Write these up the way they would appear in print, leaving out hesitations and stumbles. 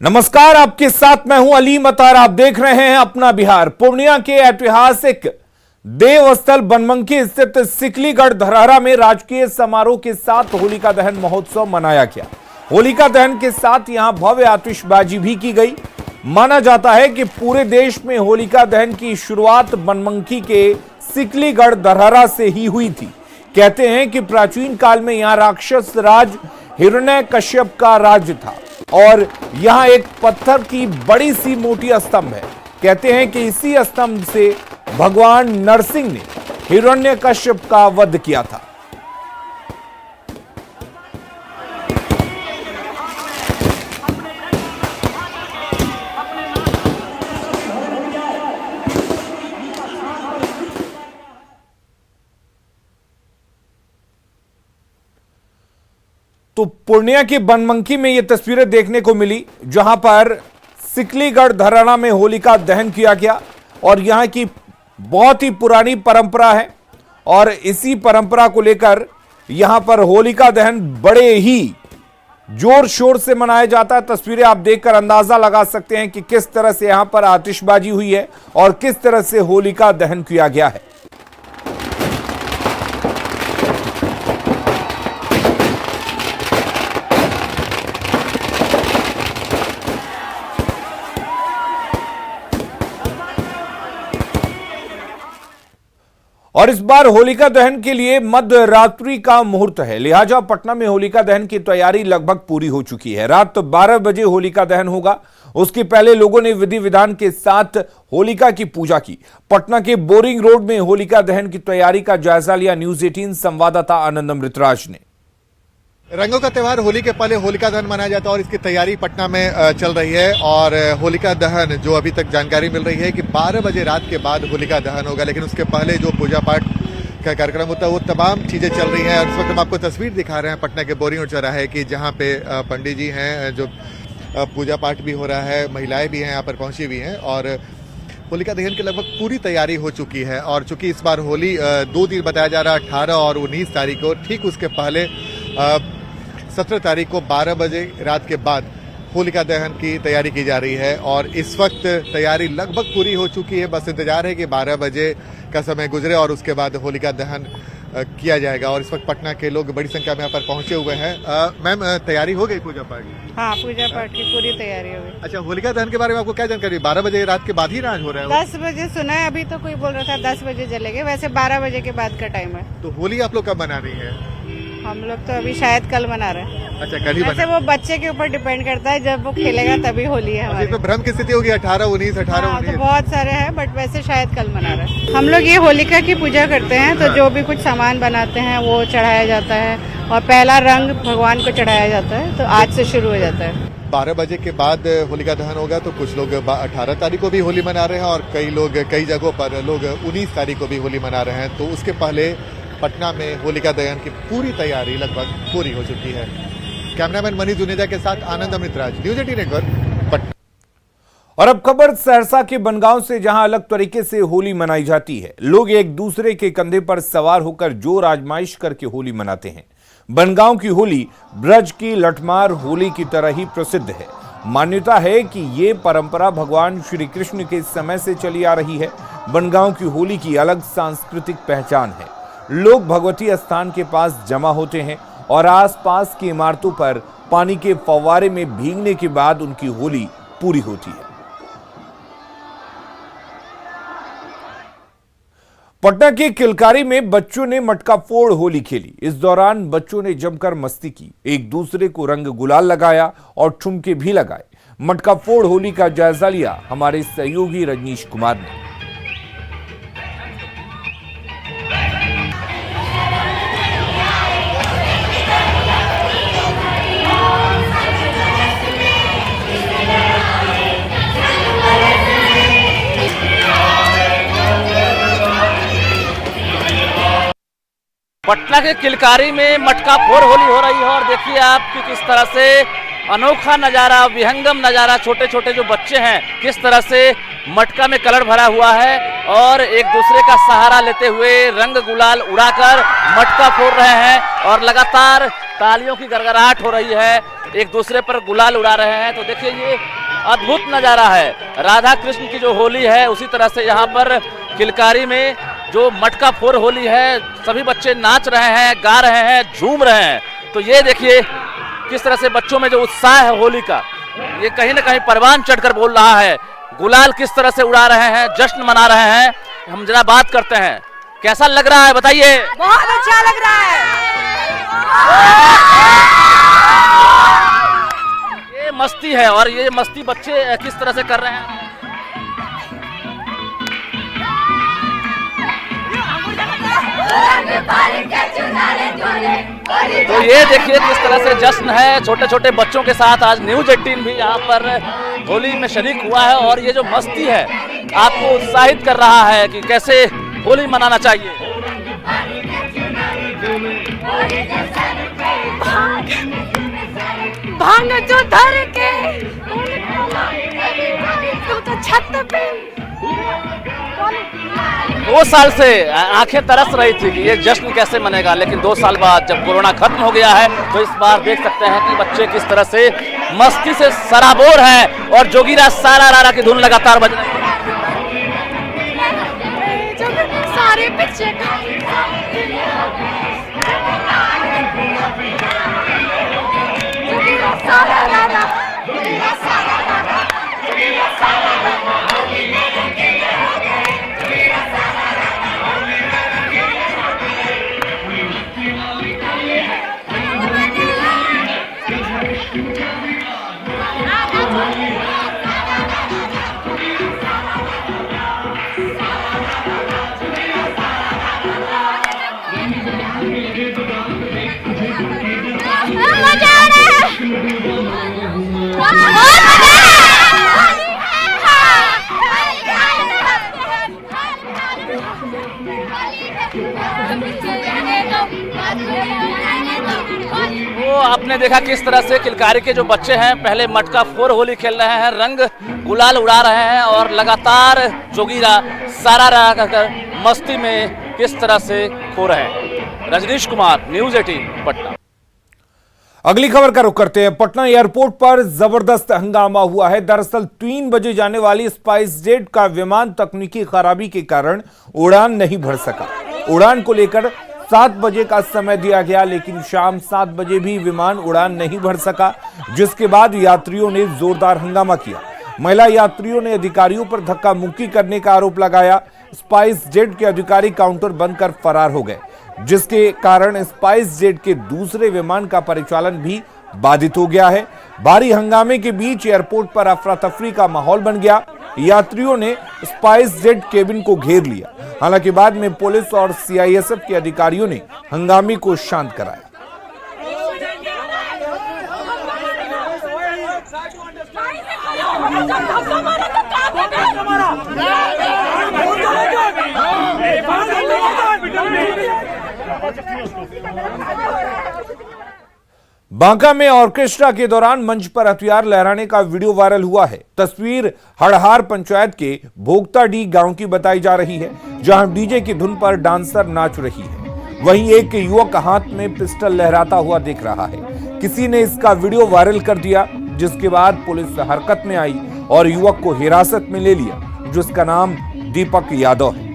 नमस्कार, आपके साथ मैं हूं अली मतार। आप देख रहे हैं अपना बिहार। पूर्णिया के ऐतिहासिक देवस्थल बनमनखी स्थित सिकलीगढ़ धरहरा में राजकीय समारोह के साथ होलिका दहन महोत्सव मनाया गया। होलिका दहन के साथ यहां भव्य आतिशबाजी भी की गई। माना जाता है कि पूरे देश में होलिका दहन की शुरुआत बनमनखी के सिकलीगढ़ धरहरा से ही हुई थी। कहते हैं कि प्राचीन काल में यहां राक्षस राज हिरण्यकश्यप का राज्य था और यहां एक पत्थर की बड़ी सी मोटी स्तंभ है। कहते हैं कि इसी स्तंभ से भगवान नरसिंह ने हिरण्यकश्यप का वध किया था। तो पूर्णिया की बनमनखी में यह तस्वीरें देखने को मिली जहां पर सिकलीगढ़ धरहरा में होलिका दहन किया गया और यहां की बहुत ही पुरानी परंपरा है और इसी परंपरा को लेकर यहां पर होलिका दहन बड़े ही जोर शोर से मनाया जाता है। तस्वीरें आप देखकर अंदाजा लगा सकते हैं कि किस तरह से यहां पर आतिशबाजी हुई है और किस तरह से होलिका दहन किया गया है। और इस बार होलिका दहन के लिए मध्य रात्रि का मुहूर्त है, लिहाजा पटना में होलिका दहन की तैयारी लगभग पूरी हो चुकी है। रात 12 बजे होलिका दहन होगा। उसके पहले लोगों ने विधि विधान के साथ होलिका की पूजा की। पटना के बोरिंग रोड में होलिका दहन की तैयारी का जायजा लिया न्यूज 18 संवाददाता आनंद अमृतराज ने। रंगों का त्यौहार होली के पहले होलिका दहन मनाया जाता है और इसकी तैयारी पटना में चल रही है। और होलिका दहन जो अभी तक जानकारी मिल रही है कि 12 बजे रात के बाद होलिका दहन होगा, लेकिन उसके पहले जो पूजा पाठ का कार्यक्रम होता है वो तमाम चीजें चल रही हैं। और इस वक्त हम आपको तस्वीर दिखा रहे हैं पटना के बोरिंग रोड चौराहे की, जहाँ पे पंडित जी हैं, जो पूजा पाठ भी हो रहा है, महिलाएं भी हैं यहाँ पर पहुंची हुई हैं और होलिका दहन की लगभग पूरी तैयारी हो चुकी है। और चूंकि इस बार होली 2 दिन बताया जा रहा है, 18 और 19 तारीख को, ठीक उसके पहले 17 तारीख को 12 बजे रात के बाद होलिका दहन की तैयारी की जा रही है। और इस वक्त तैयारी लगभग पूरी हो चुकी है, बस इंतजार है कि 12 बजे का समय गुजरे और उसके बाद होलिका दहन किया जाएगा। और इस वक्त पटना के लोग बड़ी संख्या में यहाँ पर पहुंचे हुए हैं। मैम, तैयारी हो गई पूजा पाठ? हाँ, पूजा पाठ की पूरी तैयारी हो गई। अच्छा, होलिका दहन के बारे में आपको क्या जानकारी? 12 बजे रात के बाद ही नाच हो रहा है? 10 बजे सुना है, अभी तो कोई बोल रहा था 10 बजे जलेंगे, वैसे 12 बजे के बाद का टाइम है। तो होली आप लोग कब मना रही है? हम लोग तो अभी शायद कल मना रहे हैं। अच्छा, कल ही वैसे वो बच्चे के ऊपर डिपेंड करता है, जब वो खेलेगा तभी होली है हमारी। तो भ्रम की स्थिति होगी 18, 19, 18, 19। तो बहुत सारे हैं, बट वैसे शायद कल मना रहे हैं। हम लोग ये होलिका की पूजा करते हैं, तो जो भी कुछ सामान बनाते हैं वो चढ़ाया जाता है और पहला रंग भगवान को चढ़ाया जाता है। तो आज से शुरू हो जाता है। 12 बजे के बाद होलिका दहन होगा, तो कुछ लोग 18 तारीख को भी होली मना रहे हैं और कई लोग कई जगहों पर लोग 19 तारीख को भी होली मना रहे हैं। तो उसके पहले पटना में होलिका दहन की पूरी तैयारी लगभग पूरी हो चुकी है। कैमरामैन मनीष जुनेजा के साथ आनंद अमृतराज, न्यूज 18 नेटवर्क, पटना। और अब खबर सहरसा के बनगांव से, जहां अलग तरीके से होली मनाई जाती है। लोग एक दूसरे के कंधे पर सवार होकर जोर आजमाइश करके होली मनाते हैं। बनगांव की होली ब्रज की लठमार होली की तरह ही प्रसिद्ध है। मान्यता है कि ये परंपरा भगवान श्री कृष्ण के समय से चली आ रही है। बनगांव की होली की अलग सांस्कृतिक पहचान है। लोग भगवती स्थान के पास जमा होते हैं और आसपास की इमारतों पर पानी के फव्वारे में भीगने के बाद उनकी होली पूरी होती है। पटना के किलकारी में बच्चों ने मटका फोड़ होली खेली। इस दौरान बच्चों ने जमकर मस्ती की, एक दूसरे को रंग गुलाल लगाया और ठुमके भी लगाए। मटका फोड़ होली का जायजा लिया हमारे सहयोगी रजनीश कुमार ने। पटना के किलकारी में मटका फोड़ होली हो रही है और देखिए आप कि किस तरह से अनोखा नज़ारा, विहंगम नज़ारा, छोटे छोटे जो बच्चे हैं किस तरह से मटका में कलर भरा हुआ है और एक दूसरे का सहारा लेते हुए रंग गुलाल उड़ाकर मटका फोड़ रहे हैं और लगातार तालियों की गड़गड़ाहट हो रही है, एक दूसरे पर गुलाल उड़ा रहे हैं। तो देखिए ये अद्भुत नज़ारा है। राधा कृष्ण की जो होली है उसी तरह से यहाँ पर किलकारी में जो मटका फोर होली है, सभी बच्चे नाच रहे हैं, गा रहे हैं, झूम रहे हैं। तो ये देखिए किस तरह से बच्चों में जो उत्साह है होली का, ये कहीं ना कहीं परवान चढ़कर बोल रहा है। गुलाल किस तरह से उड़ा रहे हैं, जश्न मना रहे हैं। हम जरा बात करते हैं, कैसा लग रहा है बताइए। बहुत अच्छा लग रहा है। ये मस्ती है और ये मस्ती बच्चे किस तरह से कर रहे हैं। तो ये देखिए किस तरह से जश्न है छोटे छोटे बच्चों के साथ। आज न्यूज़ 18 भी यहाँ पर होली में शरीक हुआ है और ये जो मस्ती है आपको उत्साहित कर रहा है कि कैसे होली मनाना चाहिए। भांग जो धर के तो छत पे 2 साल से आंखें तरस रही थी कि ये जश्न कैसे मनेगा, लेकिन 2 साल बाद जब कोरोना खत्म हो गया है तो इस बार देख सकते हैं कि बच्चे किस तरह से मस्ती से सराबोर हैं और जोगीरा सारा रारा की धुन लगातार बज रही है। सारे बच्चे वो आपने देखा किस तरह से किलकारी के जो बच्चे हैं पहले मटका फोर होली खेल रहे हैं, रंग गुलाल उड़ा रहे हैं और लगातार जोगीरा सारा रहा कर मस्ती में किस तरह से खो रहे हैं। रजनीश कुमार, न्यूज़ 18 पटना। अगली खबर का रुख करते हैं। पटना एयरपोर्ट पर जबरदस्त हंगामा हुआ है। दरअसल 3 बजे जाने वाली स्पाइस जेट का विमान तकनीकी खराबी के कारण उड़ान नहीं भर सका। उड़ान को लेकर 7 बजे का समय दिया गया, लेकिन शाम 7 बजे भी विमान उड़ान नहीं भर सका, जिसके बाद यात्रियों ने जोरदार हंगामा किया। महिला यात्रियों ने अधिकारियों पर धक्का मुक्की करने का आरोप लगाया। स्पाइस जेट के अधिकारी काउंटर बंद कर फरार हो गए, जिसके कारण स्पाइस जेट के दूसरे विमान का परिचालन भी बाधित हो गया है। भारी हंगामे के बीच एयरपोर्ट पर अफरा तफरी का माहौल बन गया। यात्रियों ने स्पाइस जेट केबिन को घेर लिया। हालांकि बाद में पुलिस और सीआईएसएफ के अधिकारियों ने हंगामे को शांत कराया। बांका में ऑर्केस्ट्रा के दौरान मंच पर हथियार लहराने का वीडियो वायरल हुआ है। तस्वीर हड़हार पंचायत के भोगताडीह गांव की बताई जा रही है, जहां डीजे की धुन पर डांसर नाच रही है। वहीं एक युवक हाथ में पिस्टल लहराता हुआ दिख रहा है। किसी ने इसका वीडियो वायरल कर दिया, जिसके बाद पुलिस हरकत में आई और युवक को हिरासत में ले लिया, जिसका नाम दीपक यादव है।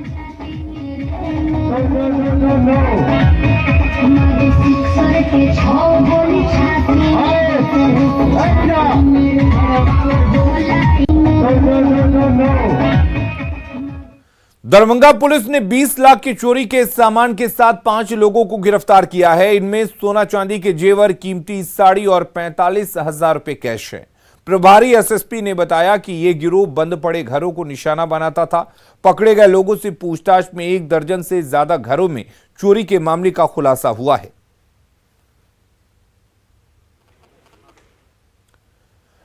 दरभंगा पुलिस ने 20 लाख की चोरी के सामान के साथ 5 लोगों को गिरफ्तार किया है। इनमें सोना चांदी के जेवर, कीमती साड़ी और 45,000 रुपए कैश है। प्रभारी एसएसपी ने बताया कि यह गिरोह बंद पड़े घरों को निशाना बनाता था। पकड़े गए लोगों से पूछताछ में 1 दर्जन से ज्यादा घरों में चोरी के मामले का खुलासा हुआ है।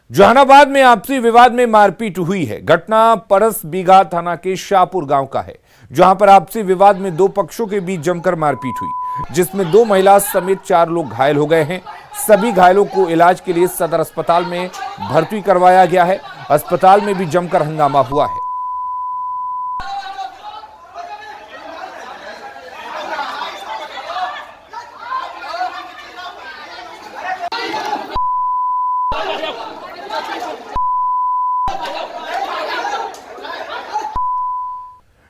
जहानाबाद में आपसी विवाद में मारपीट हुई है। घटना परस बीघा थाना के शाहपुर गांव का है, जहां पर आपसी विवाद में 2 पक्षों के बीच जमकर मारपीट हुई, जिसमें 2 महिला समेत 4 लोग घायल हो गए हैं। सभी घायलों को इलाज के लिए सदर अस्पताल में भर्ती करवाया गया है। अस्पताल में भी जमकर हंगामा हुआ है।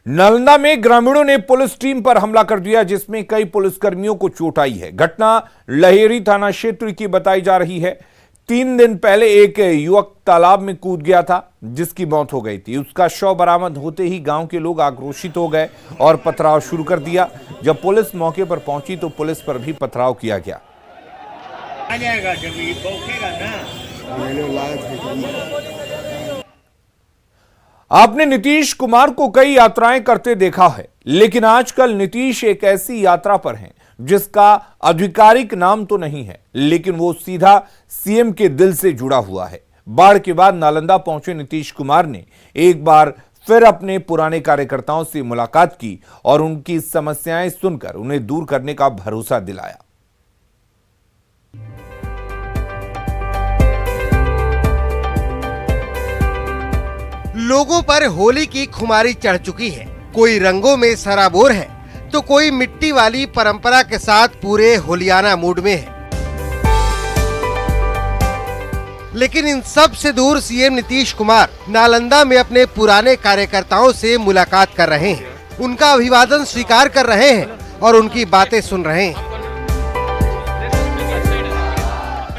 नालंदा में ग्रामीणों ने पुलिस टीम पर हमला कर दिया, जिसमें कई पुलिसकर्मियों को चोट आई है। घटना लहेरी थाना क्षेत्र की बताई जा रही है। 3 दिन पहले एक युवक तालाब में कूद गया था, जिसकी मौत हो गई थी। उसका शव बरामद होते ही गांव के लोग आक्रोशित हो गए और पथराव शुरू कर दिया। जब पुलिस मौके पर पहुंची तो पुलिस पर भी पथराव किया गया। आ जाएगा जब ये पौखेगा ना। आपने नीतीश कुमार को कई यात्राएं करते देखा है, लेकिन आजकल नीतीश एक ऐसी यात्रा पर हैं जिसका आधिकारिक नाम तो नहीं है, लेकिन वो सीधा सीएम के दिल से जुड़ा हुआ है। बाढ़ के बाद नालंदा पहुंचे नीतीश कुमार ने एक बार फिर अपने पुराने कार्यकर्ताओं से मुलाकात की और उनकी समस्याएं सुनकर उन्हें दूर करने का भरोसा दिलाया। लोगों पर होली की खुमारी चढ़ चुकी है। कोई रंगों में सराबोर है तो कोई मिट्टी वाली परंपरा के साथ पूरे होलियाना मूड में है। लेकिन इन सब से दूर सीएम नीतीश कुमार नालंदा में अपने पुराने कार्यकर्ताओं से मुलाकात कर रहे हैं, उनका अभिवादन स्वीकार कर रहे हैं और उनकी बातें सुन रहे हैं।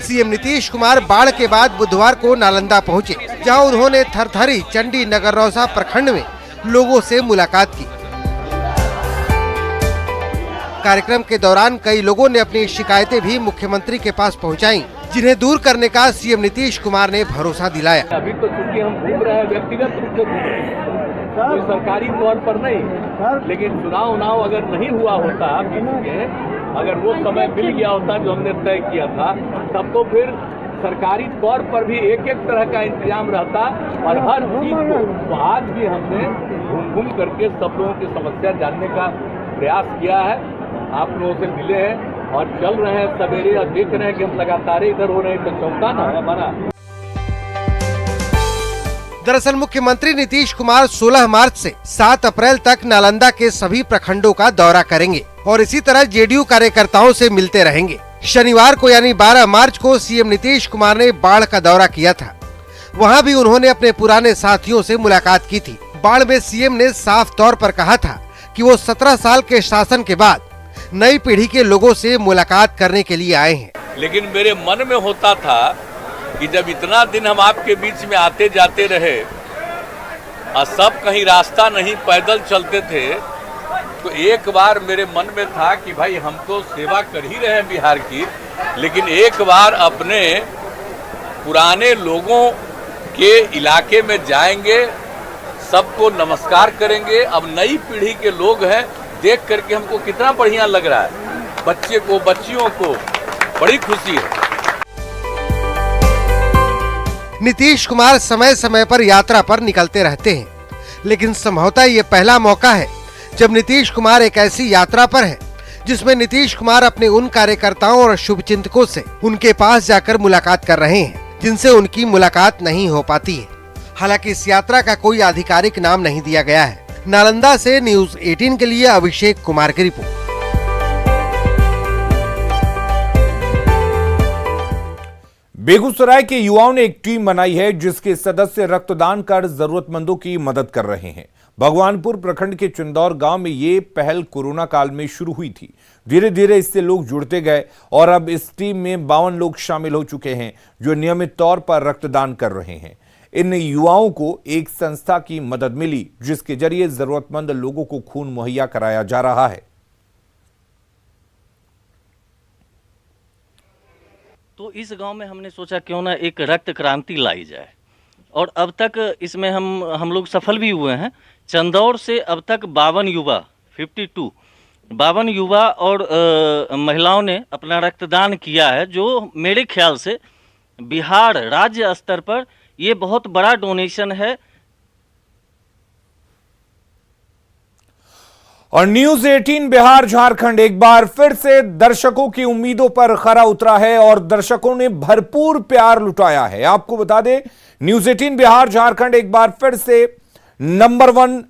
सीएम नीतीश कुमार बाढ़ के बाद बुधवार को नालंदा पहुंचे, जहां उन्होंने थरथरी चंडी नगररौसा प्रखंड में लोगों से मुलाकात की। कार्यक्रम के दौरान कई लोगों ने अपनी शिकायतें भी मुख्यमंत्री के पास पहुंचाईं, जिन्हें दूर करने का सीएम नीतीश कुमार ने भरोसा दिलाया। अभी तो चूंकि हम घूम रहे हैं व्यक्तिगत रूप से घूम रहे हैं, कोई सरकारी तौर पर नहीं, लेकिन चुनाव अगर नहीं हुआ होता बीच में, अगर वो समय मिल गया होता जो हमने तय किया था, तब तो फिर सरकारी तौर पर भी एक एक तरह का इंतजाम रहता और हर चीज को तो आज भी हमने घूम करके सब लोगों की समस्या जानने का प्रयास किया है। आप लोगों से मिले हैं और चल रहे हैं सवेरे और देख रहे हैं कि हम लगातार इधर हो रहे हैं, तो चौका ना है हमारा। दरअसल मुख्यमंत्री नीतीश कुमार 16 मार्च से 7 अप्रैल तक नालंदा के सभी प्रखंडों का दौरा करेंगे और इसी तरह जेडीयू कार्यकर्ताओं से मिलते रहेंगे। शनिवार को यानी 12 मार्च को सीएम नीतीश कुमार ने बाढ़ का दौरा किया था। वहां भी उन्होंने अपने पुराने साथियों से मुलाकात की थी। बाढ़ में सीएम ने साफ तौर पर कहा था कि वो 17 साल के शासन के बाद नई पीढ़ी के लोगों से मुलाकात करने के लिए आए हैं। लेकिन मेरे मन में होता था कि जब इतना दिन हम आपके बीच में आते जाते रहे और सब कहीं रास्ता नहीं पैदल चलते थे, तो एक बार मेरे मन में था कि भाई हम तो सेवा कर ही रहे हैं बिहार की, लेकिन एक बार अपने पुराने लोगों के इलाके में जाएंगे, सबको नमस्कार करेंगे। अब नई पीढ़ी के लोग हैं, देख करके हमको कितना बढ़िया लग रहा है। बच्चे को, बच्चियों को बड़ी खुशी है। नीतीश कुमार समय समय पर यात्रा पर निकलते रहते हैं, लेकिन संभवतः ये पहला मौका है जब नीतीश कुमार एक ऐसी यात्रा पर है जिसमें नीतीश कुमार अपने उन कार्यकर्ताओं और शुभचिंतकों से उनके पास जाकर मुलाकात कर रहे हैं जिनसे उनकी मुलाकात नहीं हो पाती है। हालांकि इस यात्रा का कोई आधिकारिक नाम नहीं दिया गया है। नालंदा से न्यूज़ 18 के लिए अभिषेक कुमार की रिपोर्ट। बेगूसराय के युवाओं ने एक टीम बनाई है जिसके सदस्य रक्तदान कर जरूरतमंदों की मदद कर रहे हैं। भगवानपुर प्रखंड के चिंदौर गांव में ये पहल कोरोना काल में शुरू हुई थी। धीरे धीरे इससे लोग जुड़ते गए और अब इस टीम में 52 लोग शामिल हो चुके हैं जो नियमित तौर पर रक्तदान कर रहे हैं। इन युवाओं को एक संस्था की मदद मिली जिसके जरिए जरूरतमंद लोगों को खून मुहैया कराया जा रहा है। तो इस गांव में हमने सोचा क्यों ना एक रक्त क्रांति लाई जाए और अब तक इसमें हम लोग सफल भी हुए हैं। चंदौर से अब तक 52 युवा और महिलाओं ने अपना रक्तदान किया है, जो मेरे ख्याल से बिहार राज्य स्तर पर ये बहुत बड़ा डोनेशन है। और न्यूज़ 18 बिहार झारखंड एक बार फिर से दर्शकों की उम्मीदों पर खरा उतरा है और दर्शकों ने भरपूर प्यार लुटाया है। आपको बता दें, न्यूज़ 18 बिहार झारखंड एक बार फिर से नंबर 1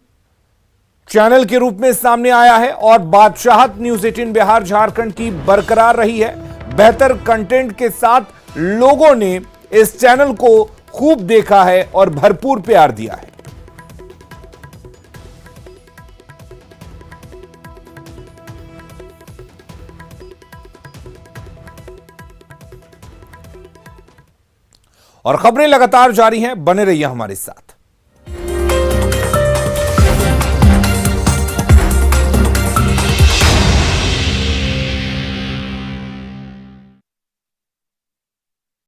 चैनल के रूप में सामने आया है और बादशाहत न्यूज़ 18 बिहार झारखंड की बरकरार रही है। बेहतर कंटेंट के साथ लोगों ने इस चैनल को खूब देखा है और भरपूर प्यार दिया है। और खबरें लगातार जारी हैं, बने रहिए हमारे साथ।